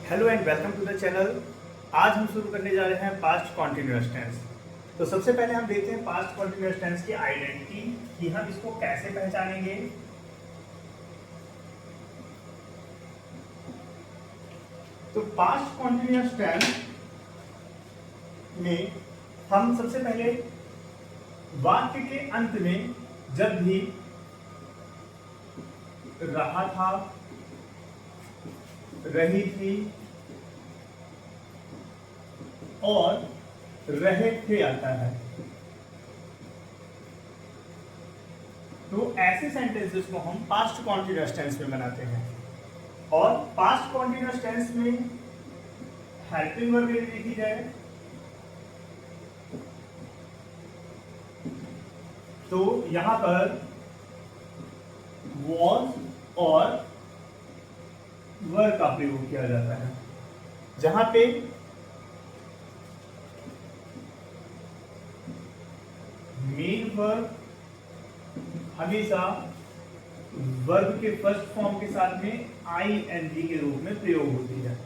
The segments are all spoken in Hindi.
Hello and welcome to the channel. आज हम शुरू करने जा रहे हैं पास्ट कॉन्टिन्यूअस टेंस। तो सबसे पहले हम देखते हैं पास्ट कॉन्टिन्यूअस टेंस की आइडेंटिटी कि हम इसको कैसे पहचानेंगे। तो पास्ट कॉन्टिन्यूअस टेंस में हम सबसे पहले वाक्य के अंत में जब भी रहा था, रही थी और रहे थे आता है, तो ऐसे सेंटेंसेस को हम पास्ट कॉन्टिन्यूअस टेंस में बनाते हैं। और पास्ट कॉन्टिन्यूअस टेंस में हेल्पिंग वर्ब यदि देखी जाए तो यहां पर वॉज और वर का प्रयोग किया जाता है, जहां पे मेन वर्ब हमेशा वर्ब के फर्स्ट फॉर्म के साथ में आईएनजी के रूप में प्रयोग होती है।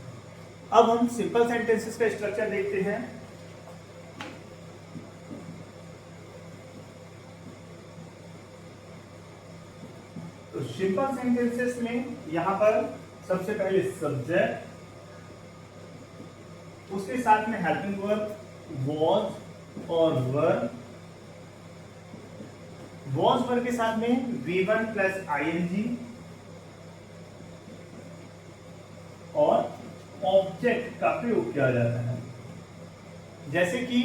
अब हम सिंपल सेंटेंसेस का स्ट्रक्चर देखते हैं। तो सिंपल सेंटेंसेस में यहां पर सबसे पहले सब्जेक्ट, उसके साथ में हेल्पिंग वर्ब वॉज और वर, वॉज वर्ब के साथ में V1 प्लस आईएनजी और ऑब्जेक्ट का प्रयोग किया जाता है, जैसे कि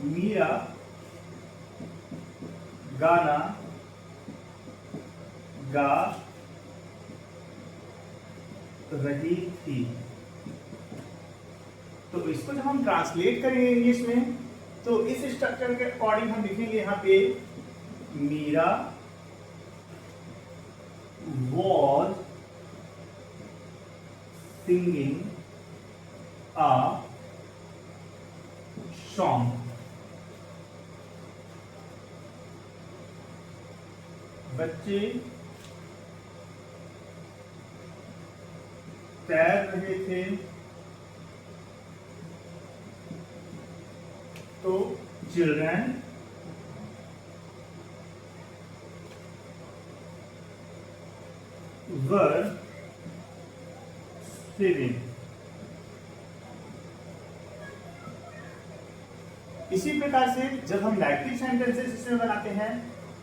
मीरा गाना गा रही थी। तो इसको जब हम ट्रांसलेट करेंगे इंग्लिश में तो इस स्ट्रक्चर के अकॉर्डिंग हम लिखेंगे यहां पे Meera was singing a song. बच्चे तैर रहे थे, तो चिल्ड्रन वर स्विमिंग। इसी प्रकार से जब हम नेगेटिव सेंटेंसेस इसमें बनाते हैं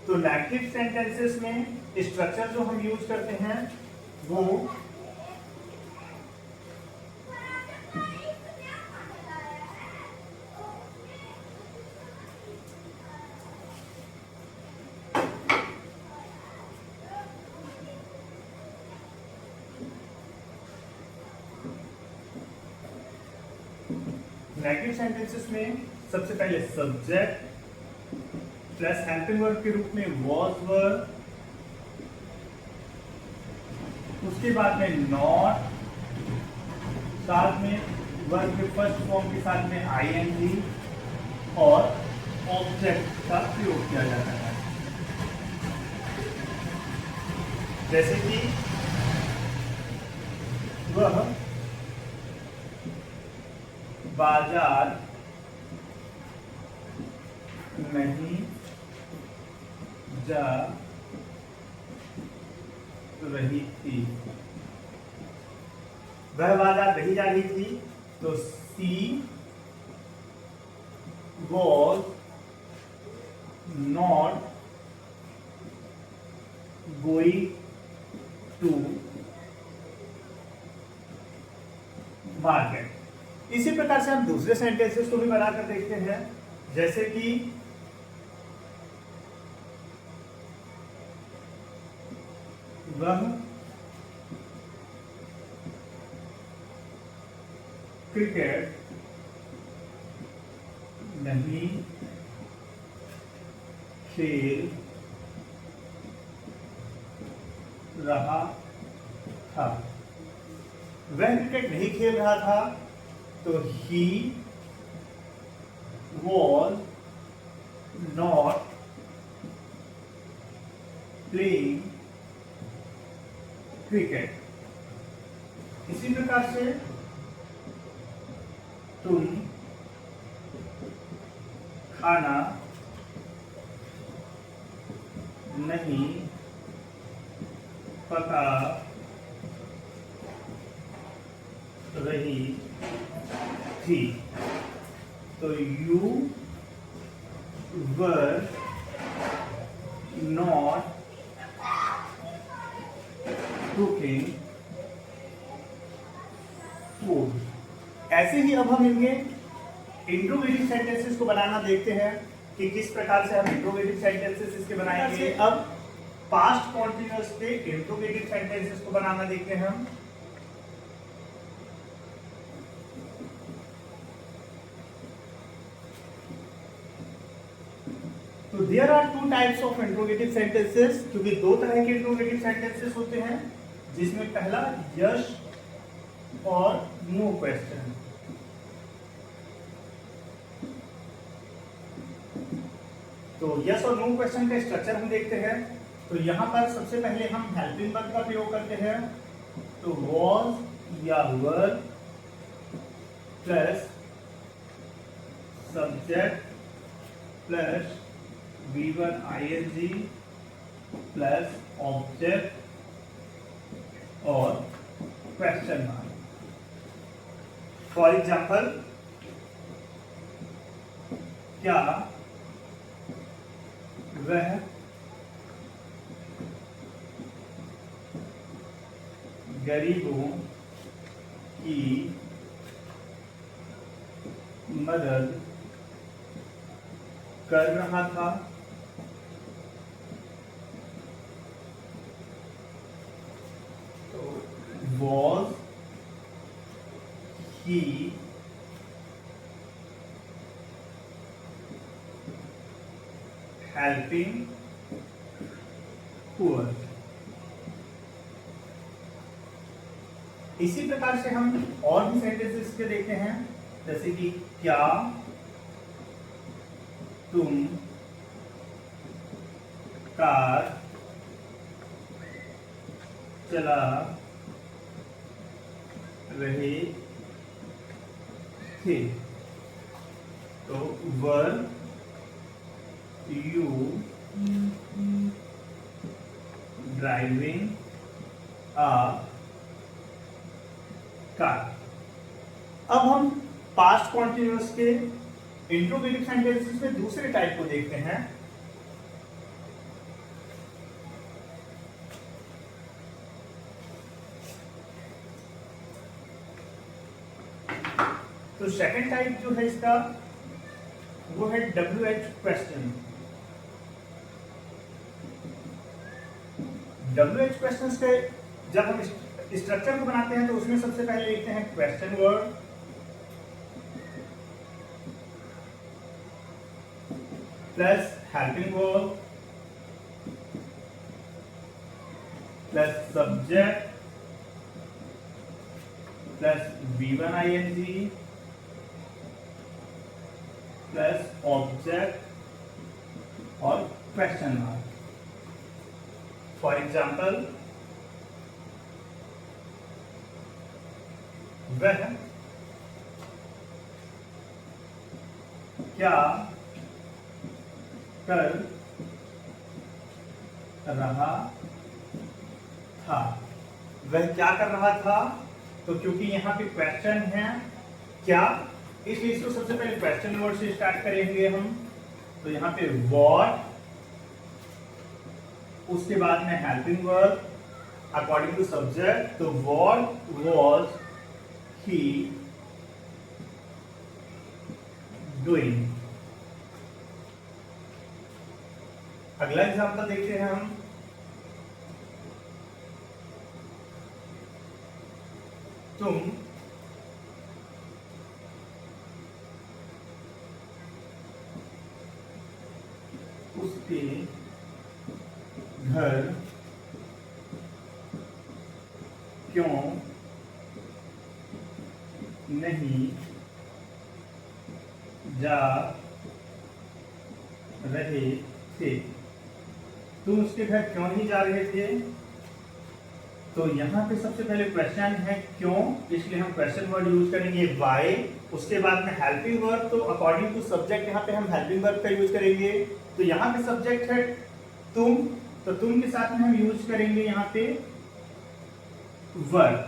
तो नेगेटिव सेंटेंसेस में स्ट्रक्चर जो हम यूज करते हैं वो नेगेटिव सेंटेंसेस में सबसे पहले सब्जेक्ट प्लस हेल्पिंग वर्ब के रूप में वॉज वर, उसके बाद में नॉट, साथ में वर्ब के फर्स्ट फॉर्म के साथ में आईएनजी और ऑब्जेक्ट का प्रयोग किया जाता है, जैसे कि वह बाजार नहीं जा रही थी। वह बाजार नहीं जा रही थी, तो she was not going to market. इसी प्रकार से हम दूसरे सेंटेंसेस को भी बनाकर देखते हैं, जैसे कि वह क्रिकेट नहीं खेल रहा था। वह क्रिकेट नहीं खेल रहा था, तो he was not playing cricket. इसी प्रकार से तुम खाना नहीं पका रही थी, तो you were not cooking food. ऐसे ही अब हम इनके इंट्रोगेटिव सेंटेंसेस को बनाना देखते हैं कि किस प्रकार से हम इंट्रोगेटिव सेंटेंसेस इसके बनाएंगे। अब पास्ट कॉन्टिन्यूअस पे इंट्रोगेटिव सेंटेंसेस को बनाना देखते हैं हम। तो there are two types of interrogative sentences, क्योंकि दो तरह के इंट्रोगेटिव सेंटेंसेस होते हैं, जिसमें पहला यस और नो क्वेश्चन। तो यस और नो क्वेश्चन का स्ट्रक्चर हम देखते हैं। तो यहां पर सबसे पहले हम हेल्पिंग वर्ब का प्रयोग करते हैं। तो वॉज या वर plus subject plus V1 ing plus object और क्वेश्चन मार्क। फॉर एग्जाम्पल, क्या वह गरीबों की मदद कर रहा था? Was he helping poor? इसी प्रकार से हम और भी सेंटेंसेस के देखते हैं, जैसे कि क्या तुम कार चला रहे थे? तो were you driving a car. अब हम पास्ट कॉन्टिन्यूअस के इंट्रोगेटिव सेंटेंसेस में दूसरे टाइप को देखते हैं। तो सेकंड टाइप जो है इसका, वो है WH क्वेश्चन। WH क्वेश्चंस के जब हम स्ट्रक्चर को बनाते हैं तो उसमें सबसे पहले लिखते हैं question word plus helping verb plus subject plus V1 ing plus object और क्वेश्चन मार्क। फॉर एग्जाम्पल, वह क्या कर रहा था? वह क्या कर रहा था? तो क्योंकि यहाँ पे क्वेश्चन है क्या, इसलिए इसको सबसे पहले क्वेश्चन वर्ड से स्टार्ट करेंगे हम। तो यहाँ पे व्हाट, उसके बाद में helping verb according to subject. तो व्हाट वाज ही डूइंग। अगला एग्जांपल देखते हैं हम। तुम उसके घर क्यों नहीं जा रहे थे? तुम उसके घर क्यों नहीं जा रहे थे? तो यहाँ पे सबसे पहले क्वेश्चन है क्यों, इसलिए हम क्वेश्चन वर्ड यूज करेंगे वाई। उसके बाद में हेल्पिंग वर्ब, तो अकॉर्डिंग टू सब्जेक्ट यहाँ पे हम हेल्पिंग वर्ब का यूज करेंगे। तो यहाँ पे सब्जेक्ट है तुम, तो तुम के साथ में हम यूज करेंगे यहाँ पे वर्ब।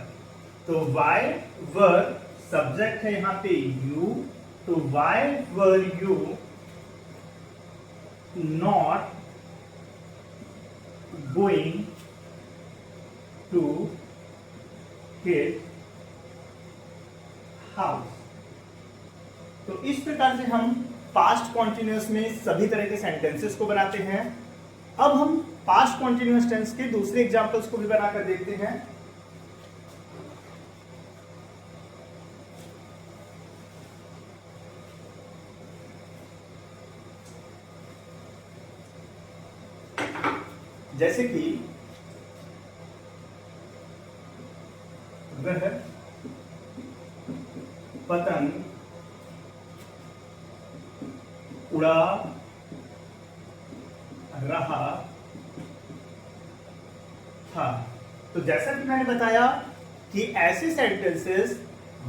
तो वाई वर्ब, सब्जेक्ट है यहाँ पे यू, तो why were you not going to hit house. तो इस प्रकार से हम पास्ट कॉन्टिन्यूअस में सभी तरह के सेंटेंसेस को बनाते हैं। अब हम पास्ट कॉन्टिन्यूअस टेंस के दूसरे एग्जांपल्स को भी बनाकर देखते हैं। जैसे कि वह पतंग उड़ा रहा था। तो जैसा कि मैंने बताया कि ऐसे सेंटेंसेस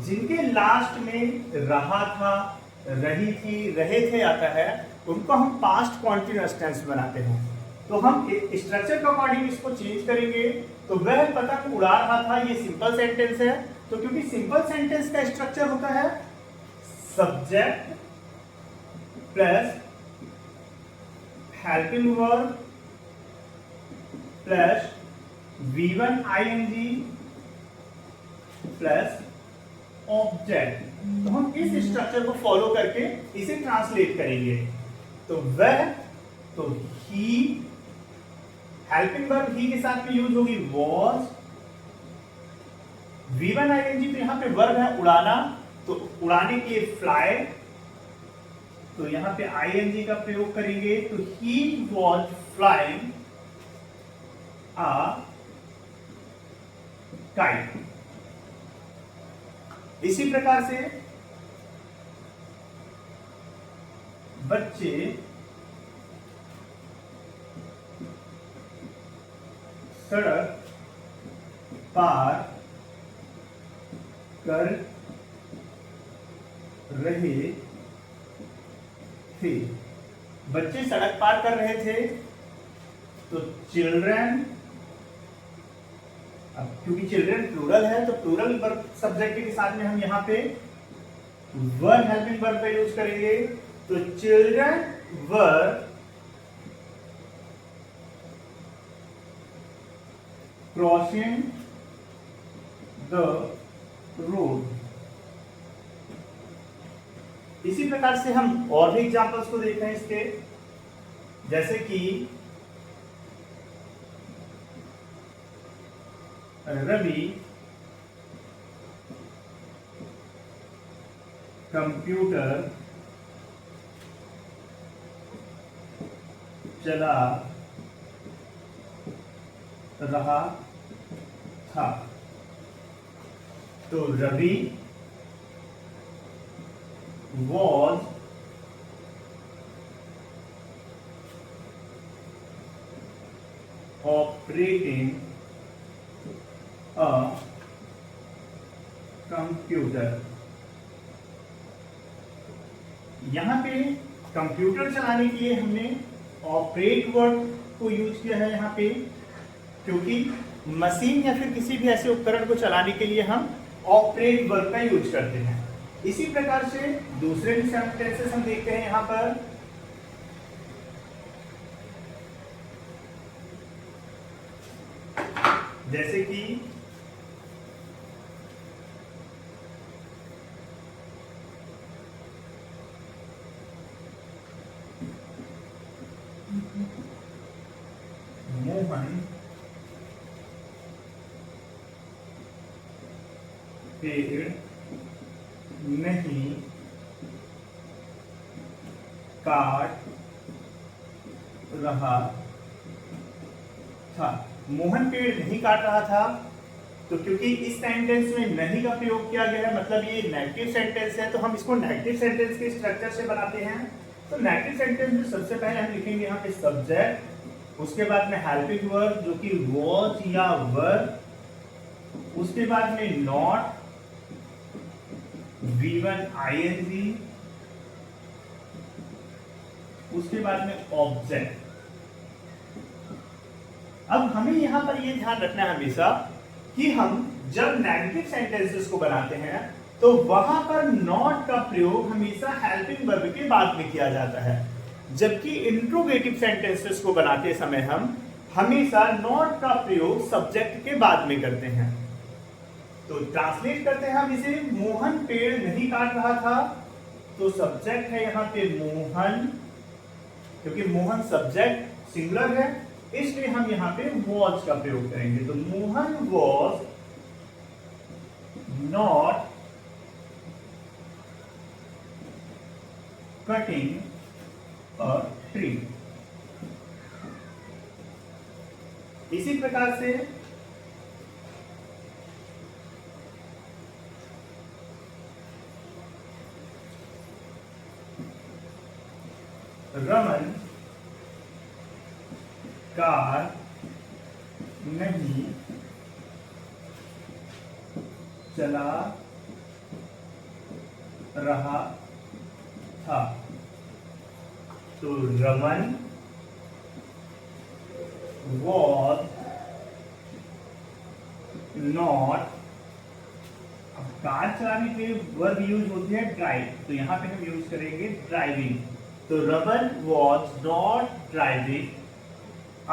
जिनके लास्ट में रहा था, रही थी, रहे थे आता है, उनको हम पास्ट कॉन्टिन्यूअस टेंस बनाते हैं। तो हम स्ट्रक्चर के अकॉर्डिंग इसको चेंज करेंगे। तो वह पतंग उड़ा रहा था, ये सिंपल सेंटेंस है। तो क्योंकि सिंपल सेंटेंस का स्ट्रक्चर होता है subject plus helping verb plus V1 ing plus object. तो हम इस स्ट्रक्चर को फॉलो करके इसे ट्रांसलेट करेंगे। तो वह, तो ही, हेल्पिंग वर्ब ही के साथ में यूज होगी वॉज। V1 ing, तो यहां पे वर्ब है उड़ाना, तो उड़ाने के लिए फ्लाई, तो यहां पे ing का प्रयोग करेंगे। तो he was flying a kite. इसी प्रकार से बच्चे सड़क पार कर रहे थे। बच्चे सड़क पार कर रहे थे, तो चिल्ड्रन, अब क्योंकि चिल्ड्रन प्लूरल है तो प्लूरल वर्ब सब्जेक्ट के साथ में हम यहाँ पे वर हेल्पिंग वर्ब का यूज करेंगे। तो children were crossing the road. इसी प्रकार से हम और भी एग्जांपल्स को देखते हैं इसके, जैसे कि रवि कंप्यूटर चला रहा था। तो Ravi was operating a computer। यहां पे कंप्यूटर चलाने के लिए हमने ऑपरेट वर्ड को यूज किया है यहाँ पे, क्योंकि मशीन या फिर किसी भी ऐसे उपकरण को चलाने के लिए हम ऑपरेट वर्ब का यूज करते हैं। इसी प्रकार से दूसरे भी सेंटेंसेस हम देखते हैं यहां पर, जैसे कि मोहन पेड़ नहीं काट रहा था। मोहन पेड़ नहीं काट रहा था, तो क्योंकि इस सेंटेंस में नहीं का प्रयोग किया गया है, मतलब ये नेगेटिव सेंटेंस है, तो हम इसको नेगेटिव सेंटेंस के स्ट्रक्चर से बनाते हैं। तो नेगेटिव सेंटेंस में सबसे पहले हम लिखेंगे यहाँ पे सब्जेक्ट, उसके बाद में हेल्पिंग वर्ब जो कि वॉज या वर, उसके बाद में नॉट, V1 ing, उसके बाद में ऑब्जेक्ट। अब हमें यहां पर यह ध्यान रखना है हमेशा कि हम जब नेगेटिव सेंटेंसेस को बनाते हैं तो वहां पर नॉट का प्रयोग हमेशा हेल्पिंग वर्ब के बाद में किया जाता है, जबकि इंट्रोगेटिव सेंटेंसेस को बनाते समय हम हमेशा नॉट का प्रयोग सब्जेक्ट के बाद में करते हैं। तो ट्रांसलेट करते हैं हम इसे, मोहन पेड़ नहीं काट रहा था, तो सब्जेक्ट है यहां पे मोहन, क्योंकि मोहन सब्जेक्ट सिंगुलर है, इसलिए हम यहां पे वॉज का प्रयोग करेंगे। तो Mohan was not cutting a tree. इसी प्रकार से रमन कार नहीं चला रहा था, तो रमन was not, अब कार चलाने के लिए वर्ब यूज होती है ड्राइव, तो यहां पे हम यूज करेंगे ड्राइविंग। तो Raman was not driving a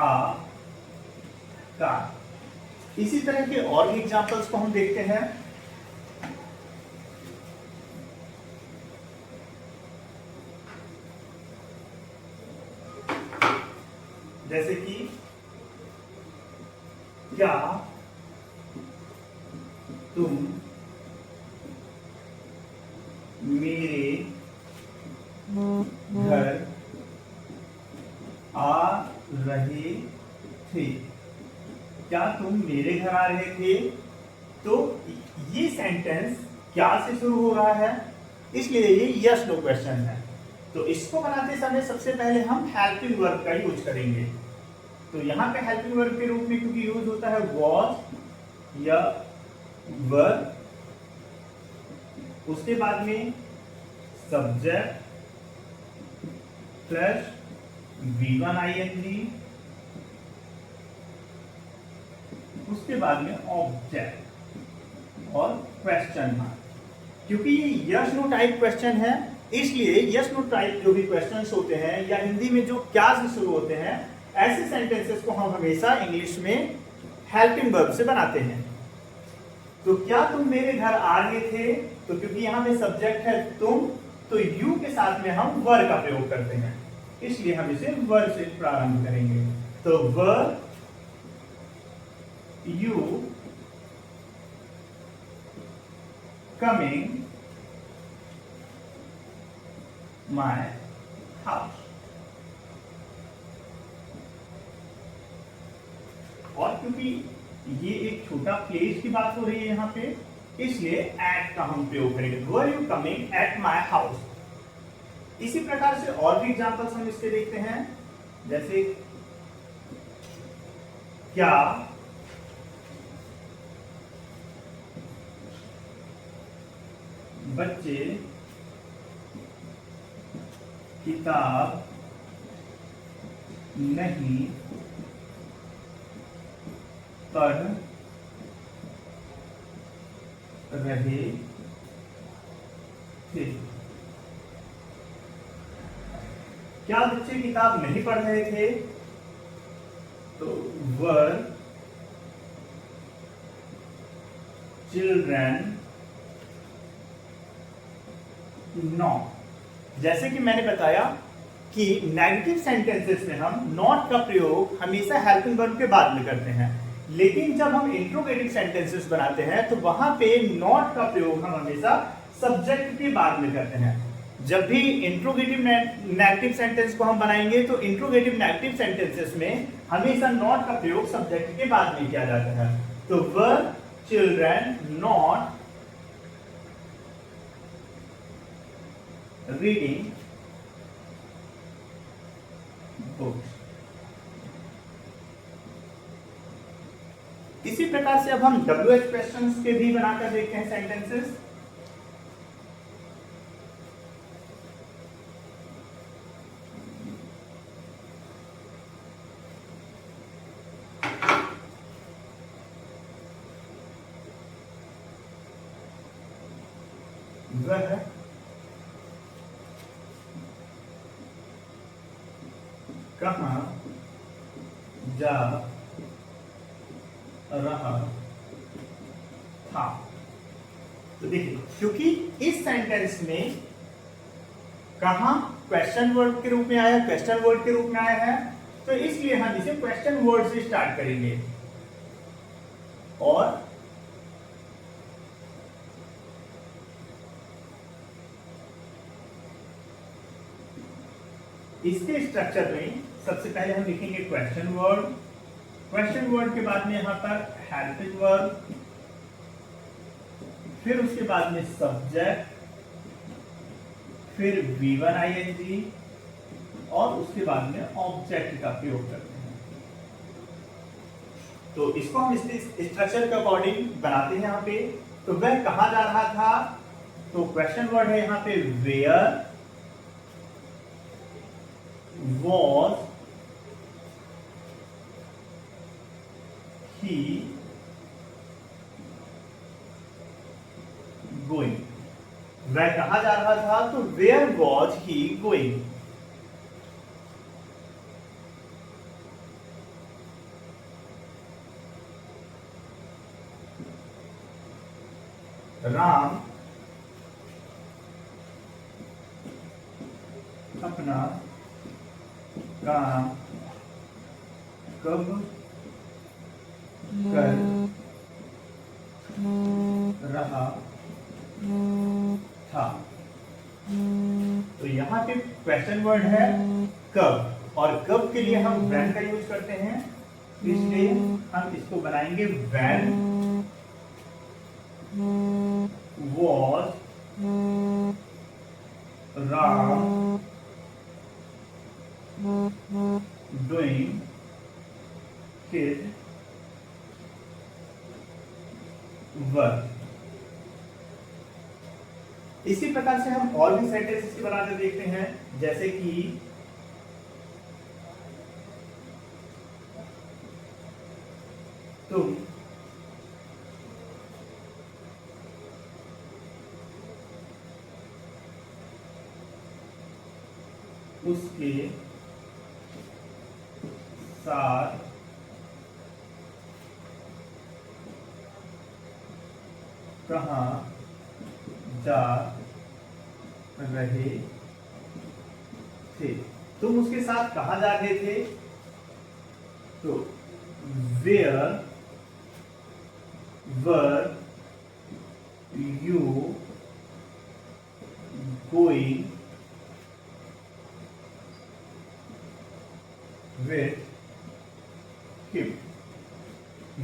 car। इसी तरह के और भी एग्जांपल्स को हम देखते हैं। जैसे कि क्या तुम मेरे घर आ रहे थे? क्या तुम मेरे घर आ रहे थे? तो ये सेंटेंस क्या से शुरू हो रहा है, इसलिए ये यस नो क्वेश्चन है। तो इसको बनाते समय सबसे पहले हम हेल्पिंग वर्ब का यूज करेंगे। तो यहां पे हेल्पिंग वर्ब के रूप में क्योंकि यूज होता है वॉज या वर्ब, उसके बाद में सब्जेक्ट प्लस V1 ing, उसके बाद में ऑब्जेक्ट और क्वेश्चन मार्क। क्योंकि ये यस नो टाइप क्वेश्चन है, इसलिए यस नो टाइप जो भी क्वेश्चंस होते हैं या हिंदी में जो क्या से शुरू होते हैं, ऐसे सेंटेंसेस को हम हमेशा इंग्लिश में हेल्पिंग वर्ब से बनाते हैं। तो क्या तुम मेरे घर आ रहे थे? तो क्योंकि यहां पे सब्जेक्ट है तुम, तो यू के साथ में हम वर का प्रयोग करते हैं, इसलिए हम इसे वर से प्रारंभ करेंगे। तो were you coming my house. और क्योंकि ये एक छोटा प्लेस की बात हो रही है यहां पे, इसलिए एट का हम प्रयोग करेंगे। Were you coming at my house. इसी प्रकार से और भी एग्जांपल्स हम इसके देखते हैं। जैसे क्या बच्चे किताब नहीं पढ़ रहे थे? क्या बच्चे किताब नहीं पढ़ रहे थे? तो वर चिल्ड्रन नॉट। जैसे कि मैंने बताया कि नेगेटिव सेंटेंसेस में हम नॉट का प्रयोग हमेशा हेल्पिंग वर्ब के बाद में करते हैं, लेकिन जब हम इंट्रोगेटिव सेंटेंसेस बनाते हैं तो वहां पे नॉट का प्रयोग हम हमेशा सब्जेक्ट के बाद में करते हैं। जब भी इंट्रोगेटिव नेगेटिव सेंटेंस को हम बनाएंगे तो इंट्रोगेटिव नेगेटिव सेंटेंसेस में हमेशा नॉट का प्रयोग सब्जेक्ट के बाद में किया जाता है। तो were children not reading books. इसी प्रकार से अब हम WH क्वेश्चंस के भी बनाकर देखते हैं सेंटेंसेस। वह कहाँ जा रहा था। तो देखिए, क्योंकि इस सेंटेंस में कहाँ क्वेश्चन वर्ड के रूप में आया, क्वेश्चन वर्ड के रूप में आया है, तो इसलिए हम इसे क्वेश्चन वर्ड से स्टार्ट करेंगे। और इसके स्ट्रक्चर में सबसे पहले हम लिखेंगे क्वेश्चन वर्ड। क्वेश्चन वर्ड के बाद में यहां पर हेल्पिंग वर्ब, फिर उसके बाद में सब्जेक्ट, फिर V1 ing और उसके बाद में ऑब्जेक्ट का प्रयोग करते हैं। तो इसको हम स्ट्रक्चर के अकॉर्डिंग बनाते हैं यहाँ पे। तो वह कहां जा रहा था, तो क्वेश्चन वर्ड है यहाँ पे वेयर was he going। वह कहा जा रहा था, तो where was he going। Ram अपना काम कब कर रहा था। तो यहाँ पे क्वेश्चन वर्ड है कब, और कब के लिए हम व्हेन का यूज करते हैं, इसलिए हम इसको बनाएंगे when was Ram doing his work। इसी प्रकार से हम और भी सेंटेंसेस के बनाते देखते हैं, जैसे कि तुम उसके साथ कहाँ जा रहे थे। तुम उसके साथ कहाँ जा रहे थे, तो where were you going with him।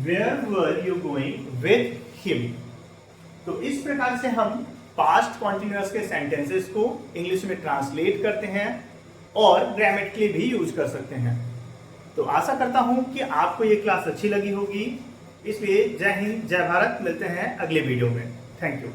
Where were you going with him। तो इस प्रकार से हम पास्ट कॉन्टिन्यूअस के सेंटेंसेस को इंग्लिश में ट्रांसलेट करते हैं और ग्रामेटिकली भी यूज कर सकते हैं। तो आशा करता हूं कि आपको ये क्लास अच्छी लगी होगी। इसलिए जय हिंद, जय भारत। मिलते हैं अगले वीडियो में। Thank you.